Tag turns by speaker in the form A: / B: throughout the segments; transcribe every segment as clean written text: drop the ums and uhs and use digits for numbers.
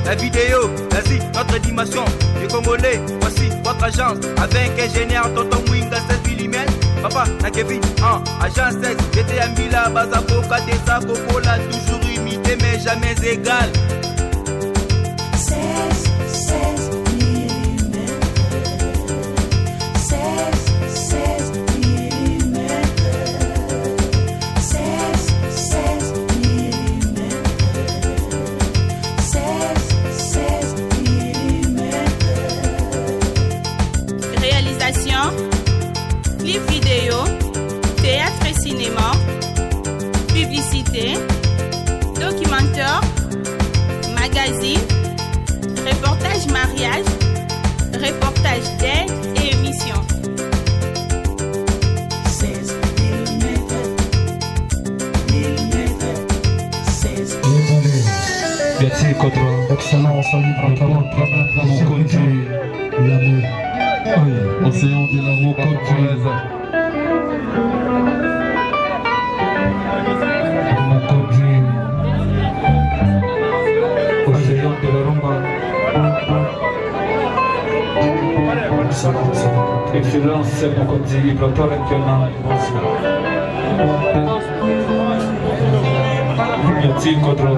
A: la vidéo, vas-y, notre dimension. Les Congolais, voici votre agence. Avec ingénieur Tonton Mwinga 16 mm. Papa, na Kevin, agence 16. J'étais à Mila, Bazaboka, Tessa, Cocola, toujours imité mais jamais égal.
B: 16 mm. 16 mm. 16 mm. 16 mm.
C: Réalisation, clip vidéo, théâtre et cinéma, publicité, documentaire, magazine, reportage mariage, reportage d'aide et émission.
B: 16 mm. 16
D: Merci contre excellence en libre mon conduit l'amour. Océan de l'amour conduit. Mon conduit. Océan de la rumba. Excellence, c'est mon conduit libre torrentionnel. Merci contre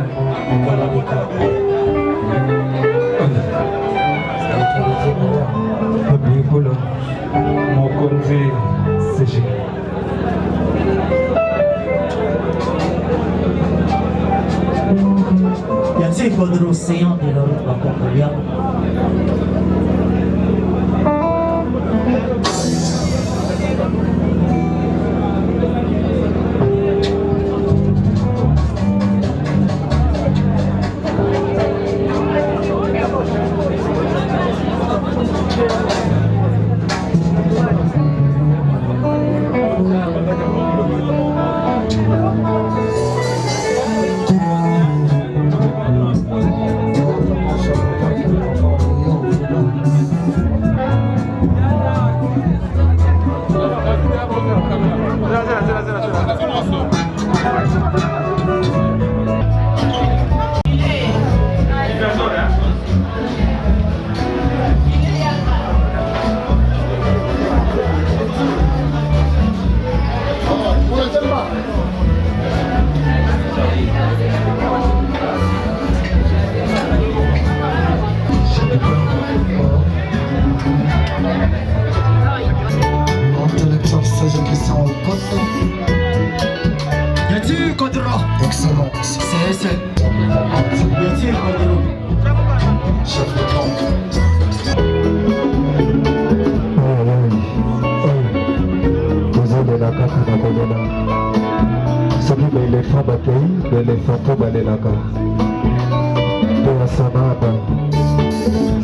D: mon conduit, c'est génial.
E: Y a-t-il quoi de l'océan de la rumba congolienne? Excellence. C'est bien chef de camp.
D: tozolelaka kana kolela soki baéléphant batei baéléphant to balelaka mpe ya sanaba.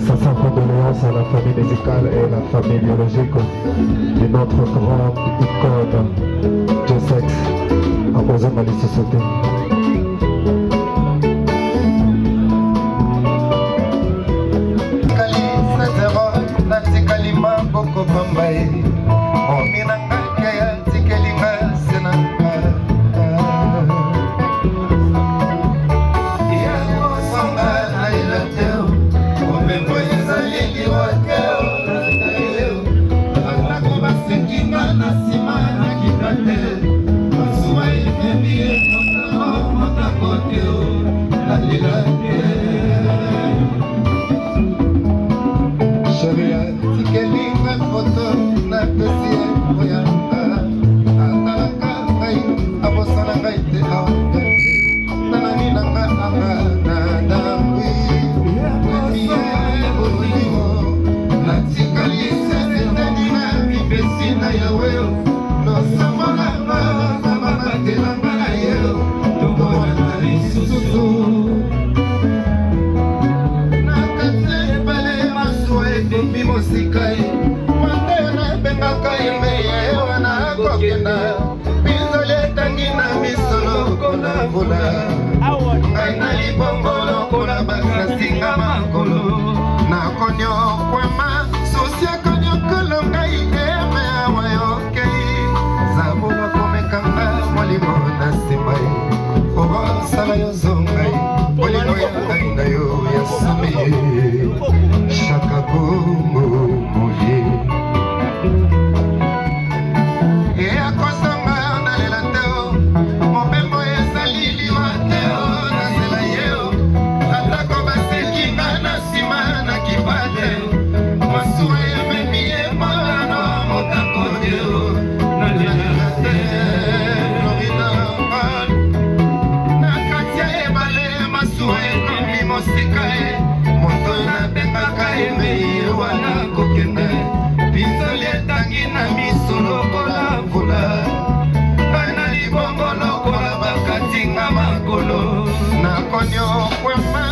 D: Ça sent condoléances à la famille musicale et la famille biologique de notre grande icône J-Sex à Ozoma Lisusote. Sala yo zongai, oli moya ngai na yo ya sommeiller chaque mouillé. Et à cause de moi, on a la théo, mon père est sali, liwa théo, na zelaïo, tata koba seki, na simana qui bate, ma souhait, mes billets, mon motako dieu, na la terre, l'orina, na katia e bale, ma souhait, comme limosika e, moto na bengaka e mei, wana kokende, pinzoli etangi na miso lokola mvula, bana libongo lokola bakatinga makolo, nakoni okwema,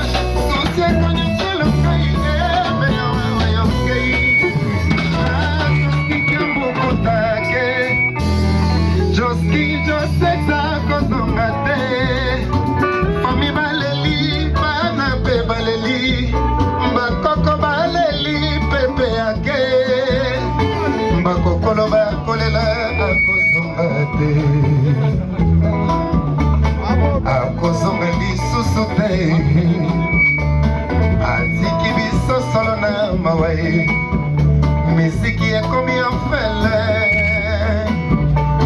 D: susi ekoni kolonga ine, meyo wewe yokei, asoski kembukutake, joski joseksa kozonga te, fami baleli, bana pe baleli, bakoko baleli, pepe yake, bakokolo bakolela akozonga te, akozonga lisusu te, atiki biso solo na mawae, miziki ekomi ofele,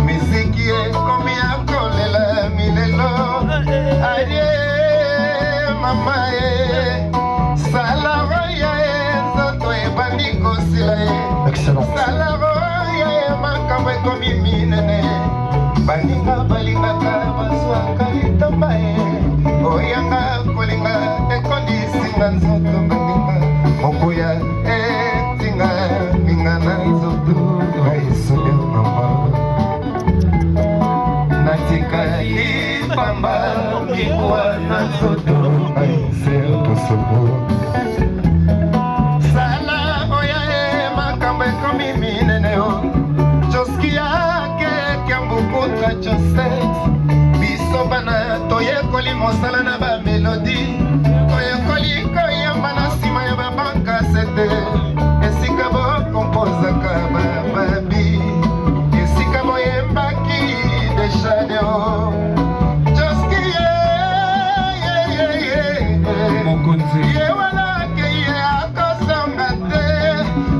D: miziki ekomi akolela milelo, aye mama e, salaroya e, nzoto ebandi kosila e, salaroya e, makambo ekomi minene, baninga balingaka bazwaka litamba e, oyanga kolinga ekonisinga nzoto baninga, mokuya etinga minga na nzoto aisone mama, natikali pamba mikuwa na nzoto aise posobo, sala oya e, makambo ekomi minene o, joski yake kiambukuta Joseph, biso bana toyekoli mosala na bamelodi, toyekoli koyamba na nsima ya babankasete, esika bokompozaka bababi, esika boyembaki deshadeo, joski ye walake ye akosonga te,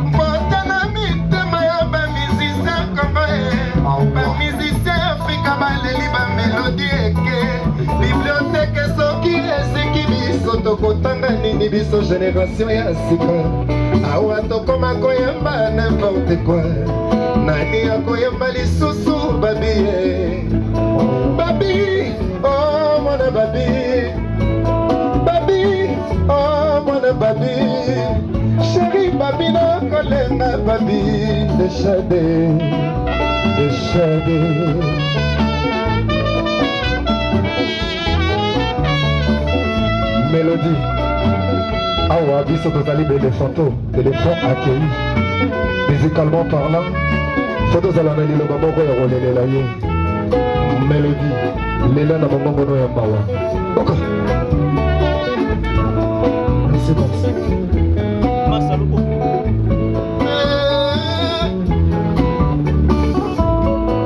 D: mpota na mitema ya bamizisien kongo e, bamizisien afrika baleli bamelodi eke, biblioteke soki esiki biso tokotanga nini biso génération ya sika, awa tokoma koyemba n'importe quoi, nani akoyemba lisusu babi e, babi, oh mwana babi, babi, oh mwana babi, chéri babi na kolenga babi, deshade, deshade. Mélodie, awa biso tozali béléphanto, éléphant accueilli, musicalement parlant, so tozala na liloba moko ya kolelela ye, Mélodie, lela na mongongono ya mawa. Ok. C'est bon.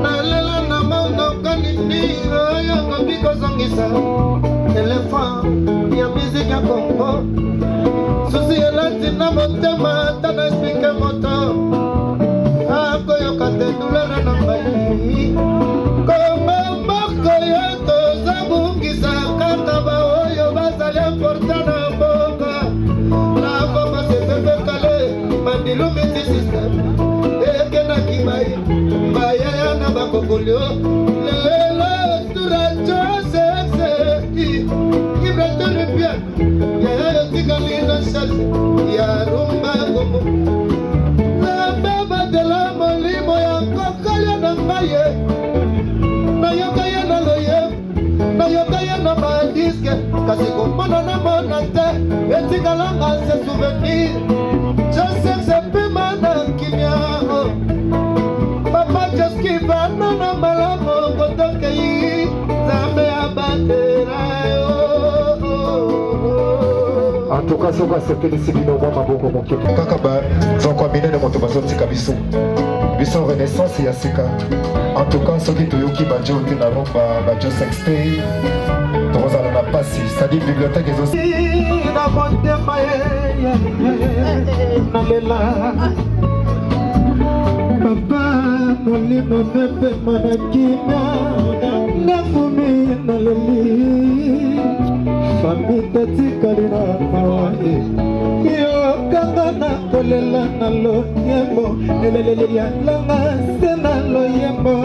D: Nalela na mono kanini oyo kobi kozongisa éléphant ya musique ya Congo, susi elati na motema tana explike moto, akoyoka te douleur na ngai, koma moko yo tozabungisa kaka baoyo bazali important na mboka, na koma sepepe kale mandilu miti system, ekenaki bai bayaya na bakokolio, lelo turacho sexe, ibretoni bien, yaya yotikali na shali, ya rumba gomo, de la molimo ya kokolia na maye, na yoka ya na loye, na yoka ya na madiske, kasi kumbona na monate, etikalanga se souvenir, Joseph sepima na kimia, papa joski vana na malamo kotoke yi, zambe abatera en tout cas, soka sepeli sibino mwa maboko mokio. Kaka ba, zokwa minene moto bazotika biso. biso renaissance ya sika. En tout cas soki toyoki bajo te na rumba bajo sexte tokozala na pasi c'est-à-dire bibliothèque ezo
F: na motema nalela papa molimo mepema na kimia nafumi naleli fami tatikali na mawa yokanga na kolela na loyembo eleleli yalanga se na loyembo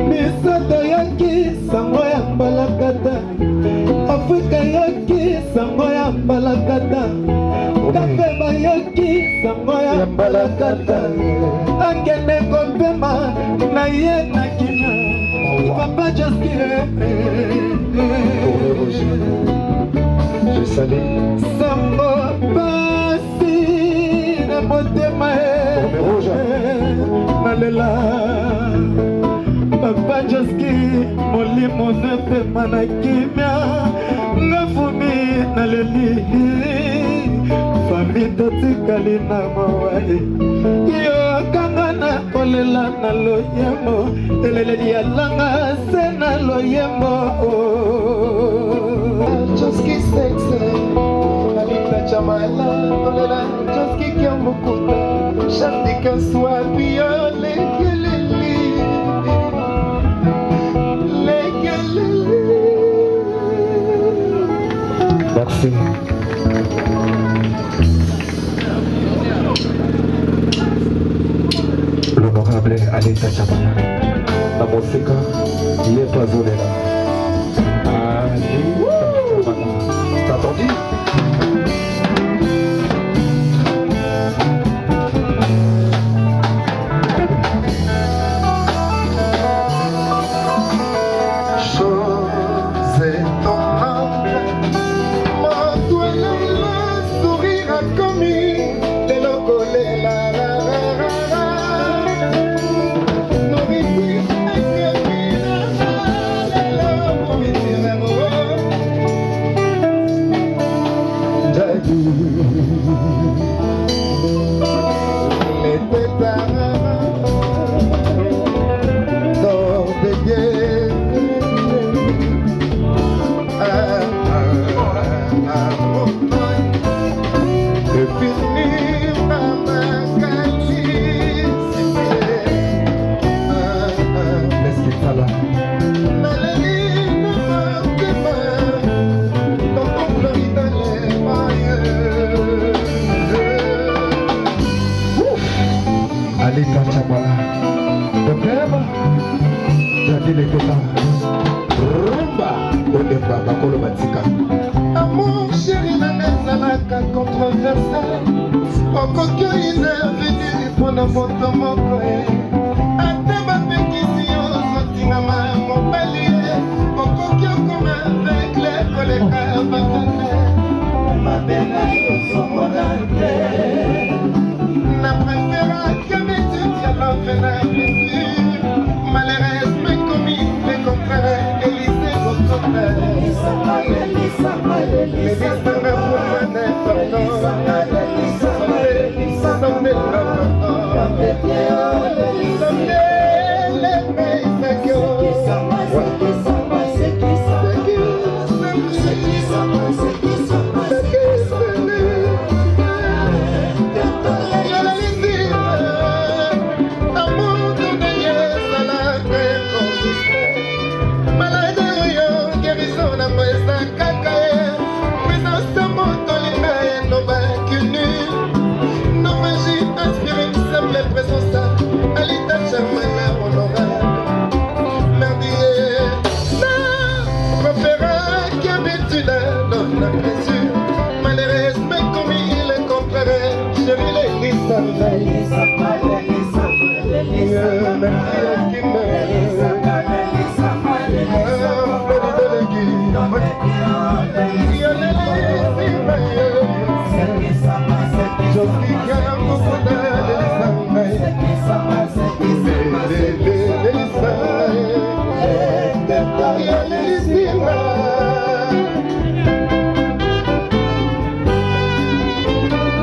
F: misato yaki sango ya mbalakata Afrika yaki sango ya mbalakata Kapema yaki sango ya mbalakata Akene kopema na ye na kina Papa Joskire
D: Je salue
F: Sango basi na motema nalela Papa Joski molimo nepema na kimia ngafumi naleli fami totikali na mawae yokanga na kolela na loyembo eleleli yalanga se na loyembo
D: Joski sexe Alita chamala kolela Joski kia mukuta Shabdika swabio lekeleli Merci. L'honorable Alita Chamala la música Yeto Azulela Alita Chamala. T'as entendu? Alita Chamala Dokema Jadile Keta Rumba Odemba Bakolo Batika Amour chéri na nezalaka controversé Okokyo ina venu Pona moto moko Ate bapekisi yo Sotingama mobali Okokyo koma avec les collègues Bakane Mabena yo somodante Na préféra que mes étudiants l'enfant malheureusement commis les contraires Élysée vos contraires Lisa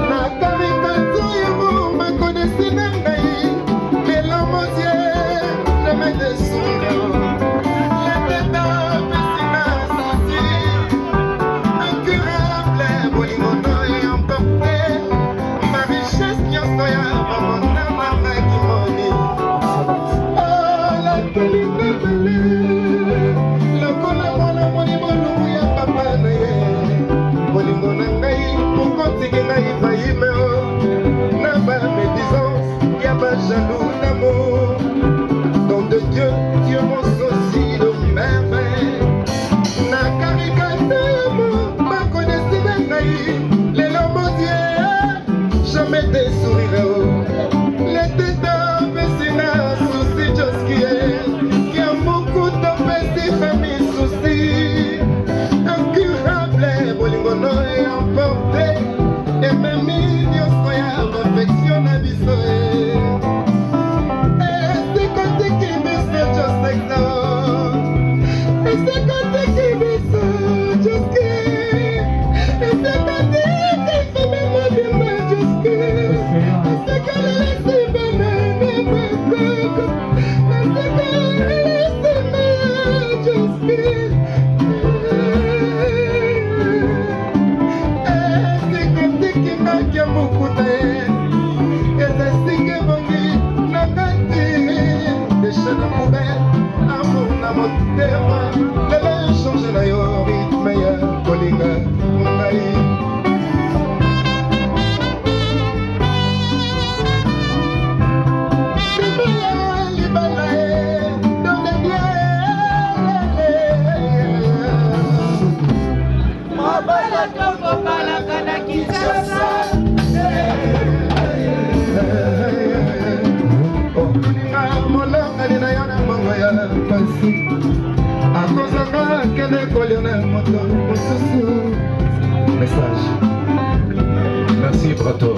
F: Nakari kanzu
D: Message. Merci Brato.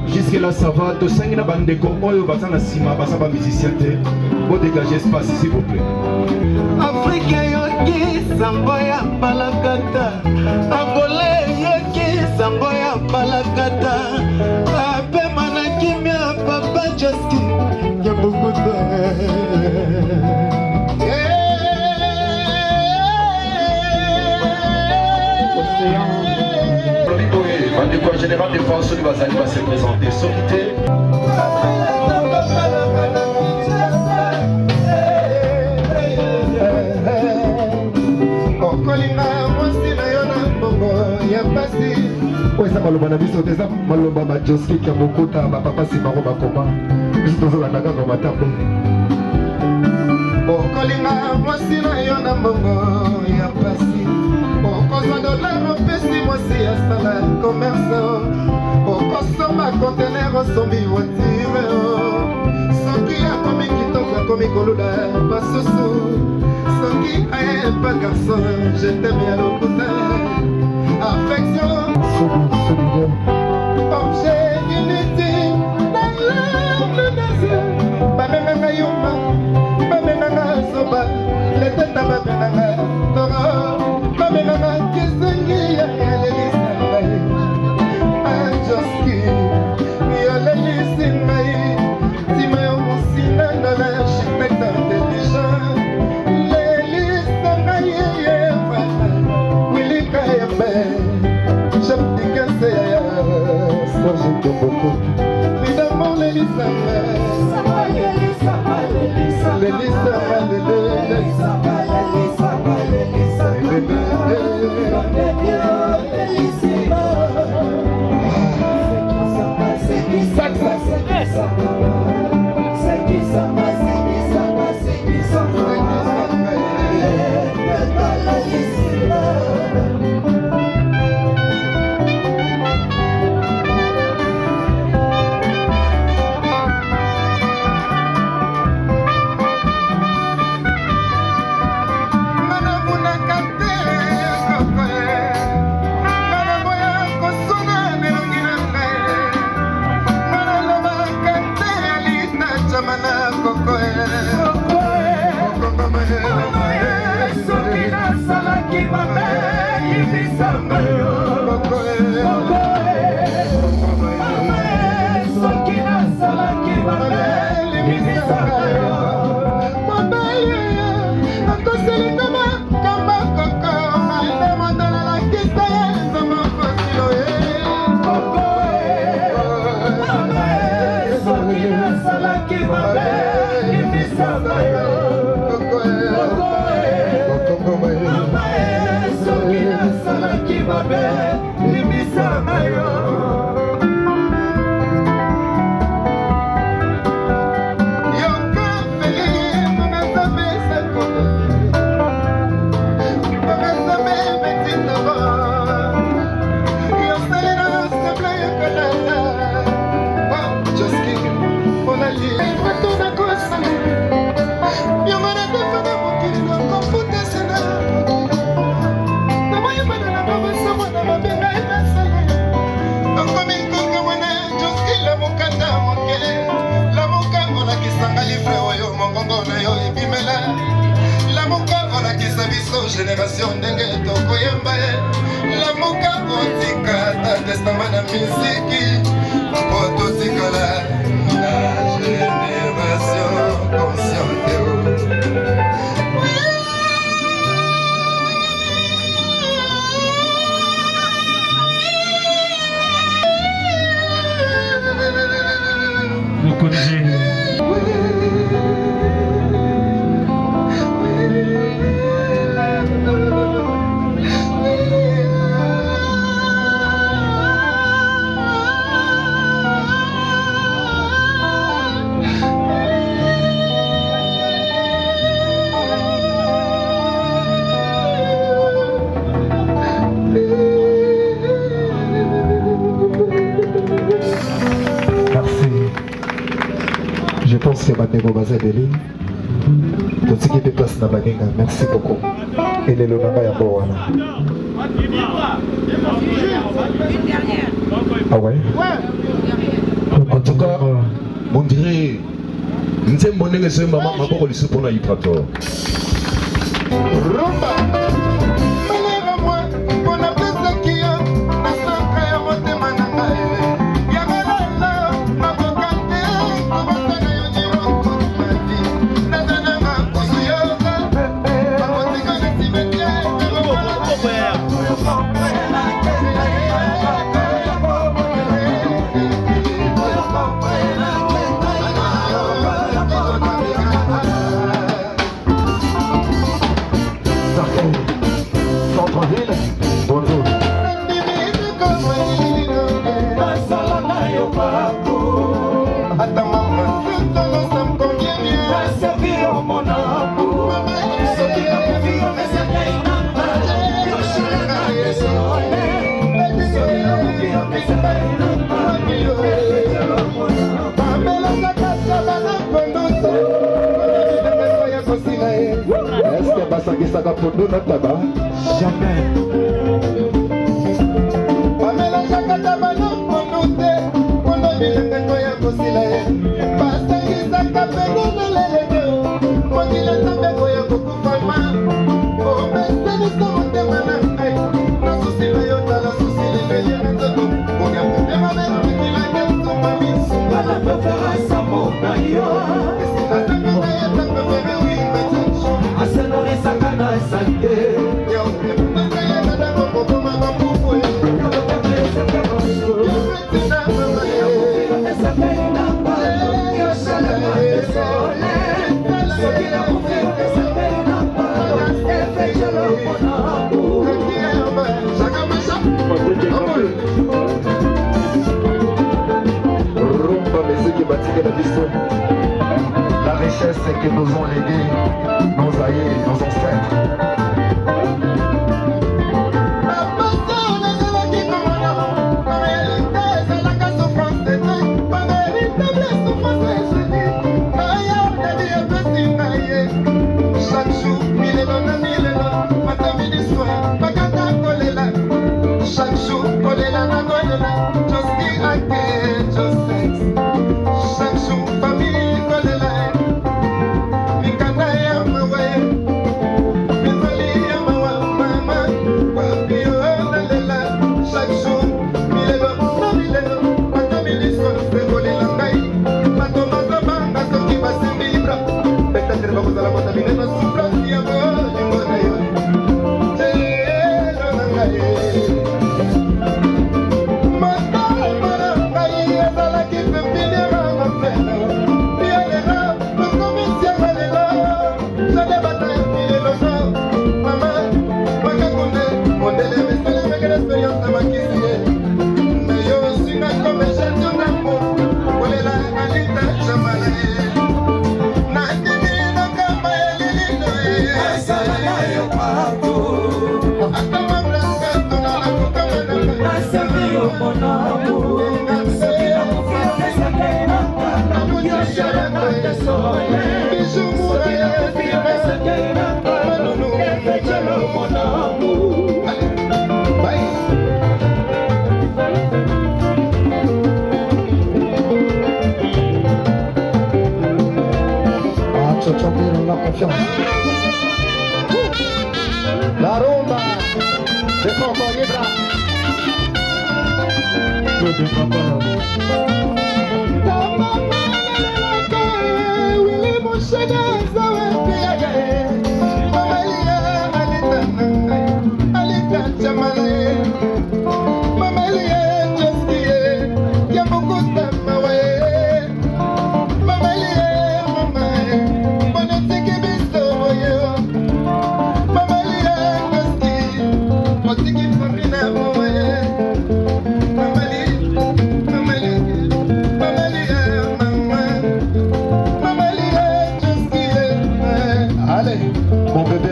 D: Jusque là ça va. To sangina bandeko oyo bazana sima basaba musicien te. Vous dégagez espace s'il vous plaît.
F: Afrique yoki samboya balakata. Abole yoki samboya balakata. Ape manakimia papa Joski Nyabukuta.
D: Le général de force va se présenter. Sortez. Eza maloba na biso eza maloba ma Joski Nyabukuta papa Simaro bakoma biso tozolanda kaka matambe okolinga mwasi na yo na mbongo ya pasi okozwa dollar opesi mwasi asala commerce okosomba contener osombi voiture soki akomi kitoko akomi kolula basusu soki ayepa garçon je t'aime ya lokuta affection objet inutile dans l'âme des yeux bamemanga yumba bamemanga soba leteta bamemanga toro bamemanga kisengi ya yalelisa ngai ajoski yalelisi ngai tima yo mosina na l'architecte intelligent lelisa ngai yeyefa wilika yembe Chaptikasea, Serge Tomboko, évidemment l'Élisa,
F: génération ndenge tokoyemba ye lamuka otika ta testament na misiki po totikala na génération consciente
E: Vous connaissez
D: C'est Bandego Bazadeli. Tout ce qui déplace dans Bagenga. Merci beaucoup. Et les Lonanga Yabowana. Ah ouais?
G: En tout cas, on dirait. Nous sommes bons que c'est maman pour le souper pour l'hypator.
F: Rumba. Malheur moi, on a besoin qu'il y a un sacré à monter mananga. Yagalala, ma bocante, comment ça n'a eu toute ma vie. Nazanama, Kusuyoga, ma motika de cimetière.
D: Centre-ville, bonjour. Est-ce que Basakisaka pour nous notre tabac? Jamais. La richesse que nous ont légué nos aïeux, nos ancêtres. La confiance. La rumba de Coco Libra.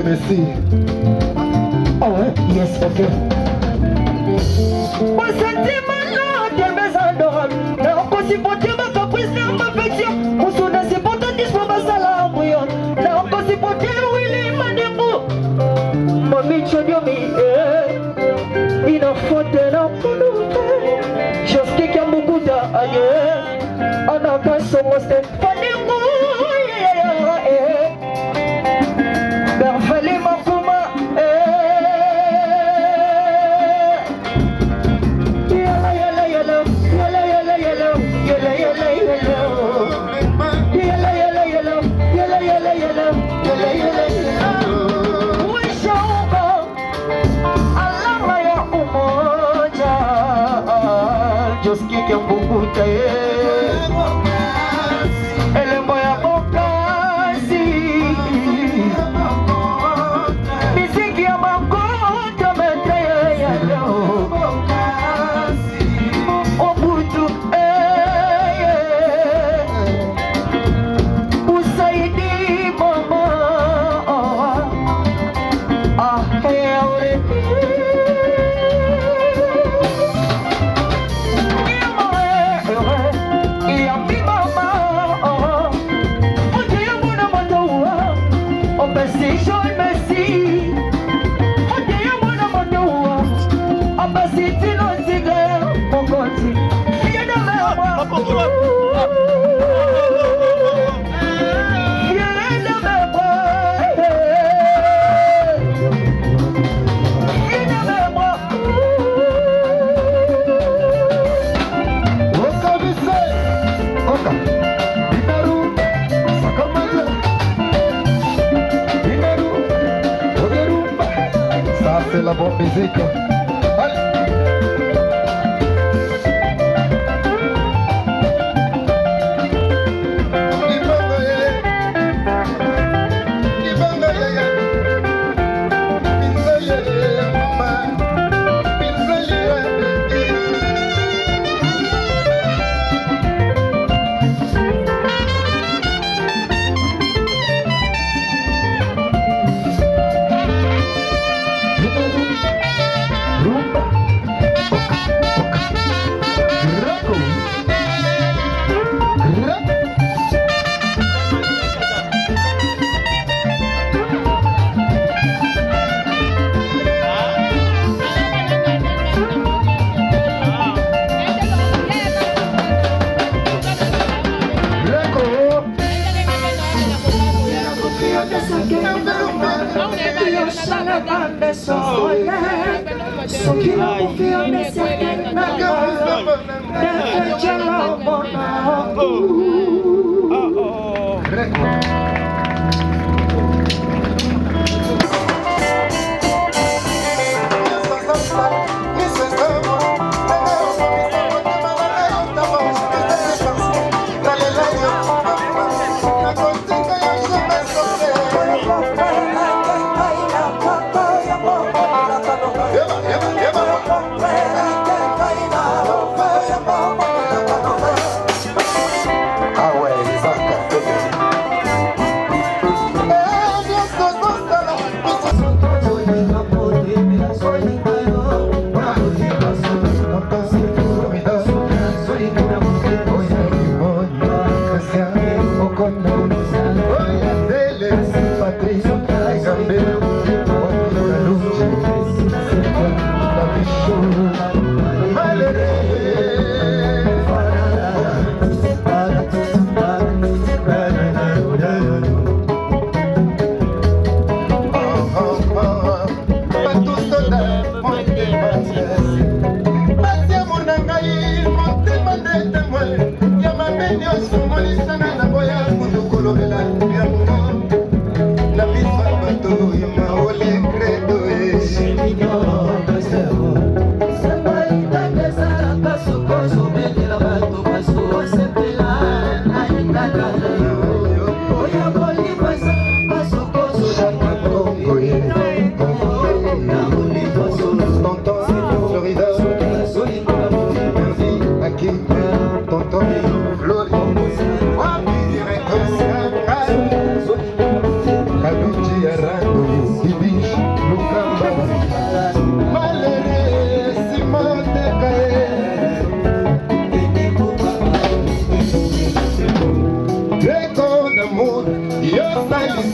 D: Merci. Oh ouais, yes, ok. Usitimana tembeza ndoa na usipotima kabisa mapenzi usuna sipota
H: inafuata na kunupe Joski Kiambukuta aye Anakasongo Stefaningu Berfali Makuma Yala yala yala Yala yala yala Yala yala yala Yala yala yala Yala yala yala Yala yala yala Wishoka alama ya umoja Joski Kiambukuta elembo ya bokasi miziki ya makota metre ya leo Obutu usaidi mama aheure
F: c'est la bonne musique.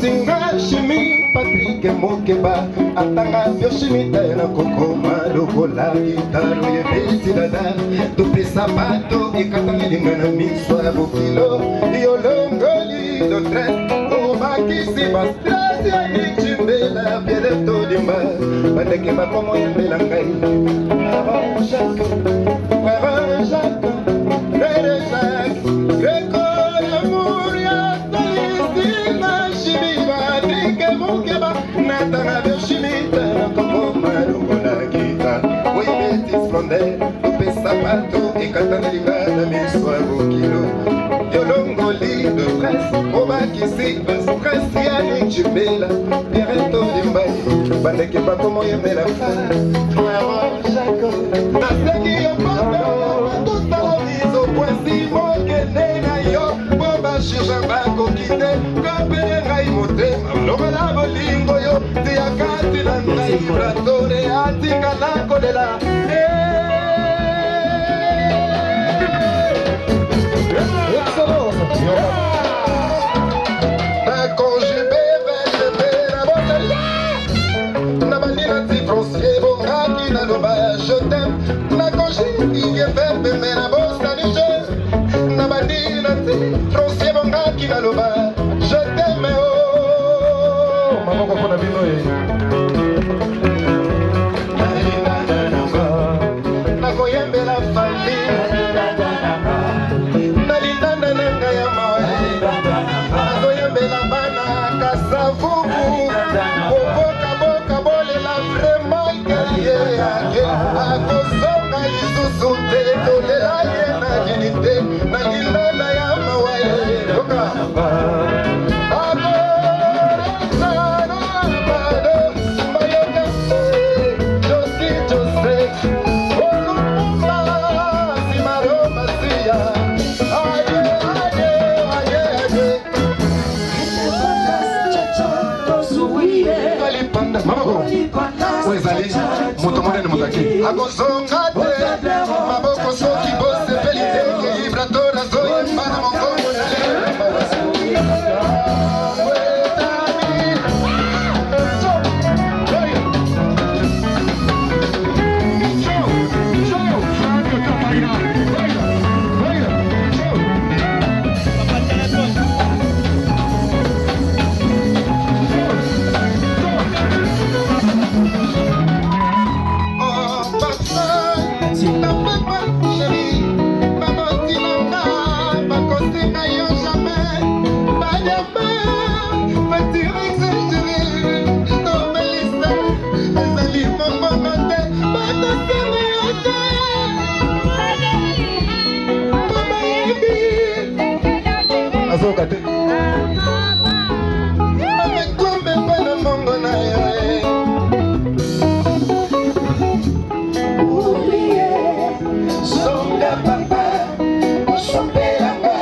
F: Singa shimi Patrick Mokeba atanga bioshimita na kokoma lokola gitaro yebeti dada topesa bato ekatanilinga na miso ya bokilo yolongoli dotres obakisi bastrasi ya nichimbela bieleto dimba bandeke bakomo yembela ngai Maman Jacques, Frère Jacques, Greco l'amour ya Talistina Chimiba, Drike Mukeba, Natana de Chimita, Como Marungola Gita, Wibeti Splendel, Lupe Sapato, et Catanigana, Miswa Bukilo, Yolongoli de Presse, Obakisi, Stress Yannick Chibela, Pierretto Dimbaye, Bandeke Bakomo Yemela Maman Jacques, Naseki Yopata, Tutalizo, Poissimo, Kenena Yo, Boba Shijamba, Kokite, Kapere Mote, Lomela Bolingo Yo, Tiakati Nanda, Ibratore, Atika Nako de la. Je t'aime, la congé, il est fait, mais la bosse, la nuit, n'a pas dit, n'a dit, troncier, bon gars, qui n'a le bas, je t'aime, oh, maman, qu'on a vu, na koyembe la famille, na lindanda na ngaya mawe, na koyembe la bana, kasavubu, boka boka bole la vraiment guerrier. Akosonga lisusu te tolela ye na dignité na lilala ya mawaye yoka Agozonga te, maboko soki bose felite, ke vibratora zoye para mongongo na Azokate amekombe pana mongo na yo oublié songa papa usombelanga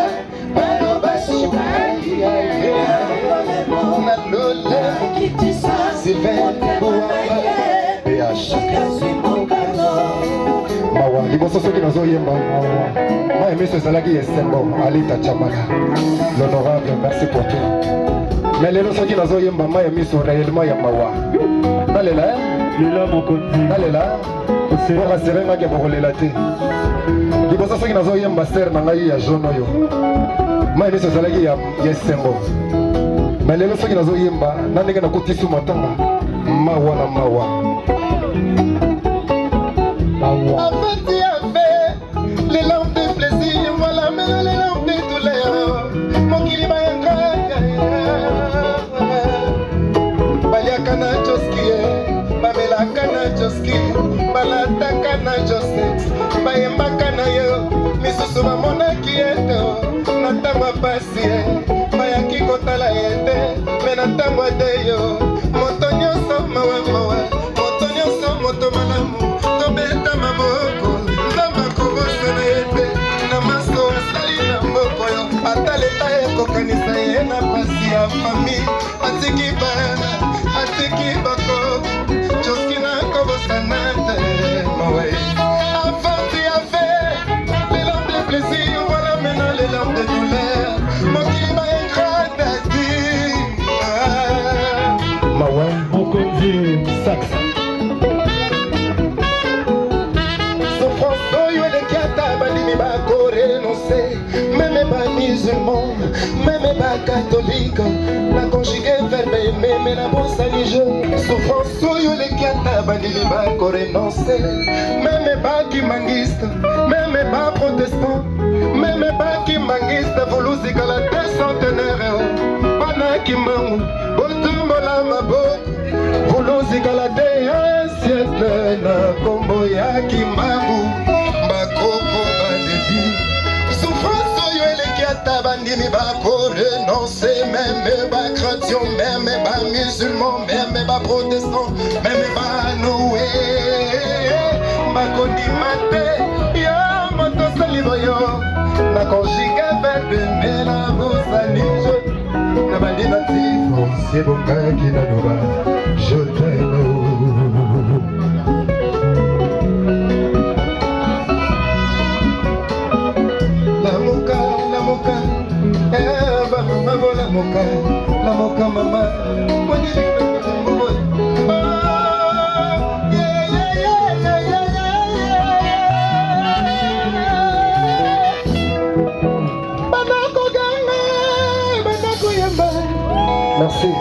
F: balo basubali na lola kitisa Sylvain Boa et à chacun mawa liboso soki nazoyemba moi aimé ce salaki esembo alita chamala l'honorable merci pour tout mais lelo soki nazoyemba moi aimé so réellement ya mawa nalela lela mokonzi nalela oka serenga ke bokolela te liboso soki nazoyemba ser na ngai ya jaune oyo moi aimé ce salaki ya esembo mais lelo soki nazoyemba na ndenge nakutisu matanga mawa na mawa mawa les lampes de plaisir, voilà maintenant les lampes de douleur. Mon kilima Baliakana Joski, Babelakana Joski, Balatakana Josex, Bayembakana yo, Misusuba Mona Kieto, Natama Pasi, Bayaki Kotala Yete, Menatama Deyo, Motonio Samawa, Motonio Samoto Malamu, Tobeta Mamoko. Kokanisa ye na pasi ya famille atiki bana atiki bako joski na kobosana te mawe avant tu as fait les lampes de plaisir voilà maintenant les lampes de douleur mon climat est grandi mawe mokonzi sax musulman, même pas catholique. La conjugué verbe, même la bosani je. Souffrance, yo les kiata, bandili ba renoncer. Même pas qui mangiste, même pas protestant. Même pas qui mangiste, voulusi la décentenaire. Pana qui mangu, botumbola mabo. Voulusi la siècle na kombo ya kimbangu. Bakoko badebi. Souffrance, yo les kiata, bandili ba renoncer. Même pas chrétien, même pas musulman, même pas protestant, même pas noué. Makondi mate, ya moto saliboyo. Na conjugué verbe, mais la bosani je. Na bandi natif, c'est bon gars qui n'a pas. Je t'aime. La moka, la moka mama, merci.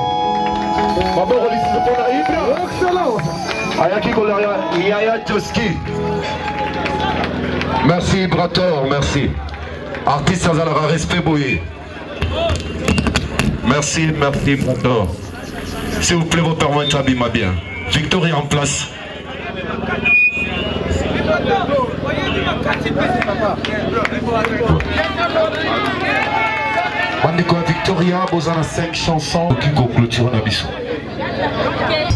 F: Excellent.
G: Ayaki Kolaria, Yaya Toski. Merci Brator, merci. Artiste Azalara, respect Boye. Merci Brator. S'il vous plaît, vos parents t'abîment bien. Victoria en place. Bandiko Victoria, vous en avez 5 chansons qui concluent la mission.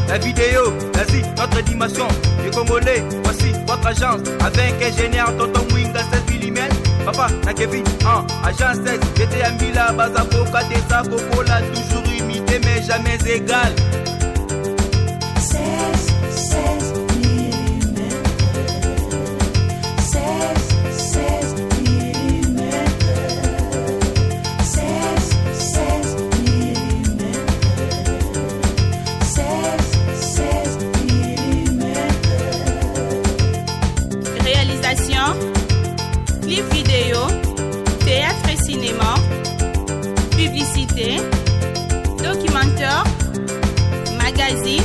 A: La vidéo, vas-y, notre dimension. Les Congolais, voici votre agence. Avec ingénieur Tonton Mwinga 16 mm. Papa, na Kevin, agence 16. J'étais à Mila, Bazako, Kadesa, Kokola, toujours imité mais jamais égal.
B: 16 mm. 16 mm. 16 mm. 16 mm.
C: Réalisation, clip vidéo, théâtre et cinéma, publicité, documentaire, magazine,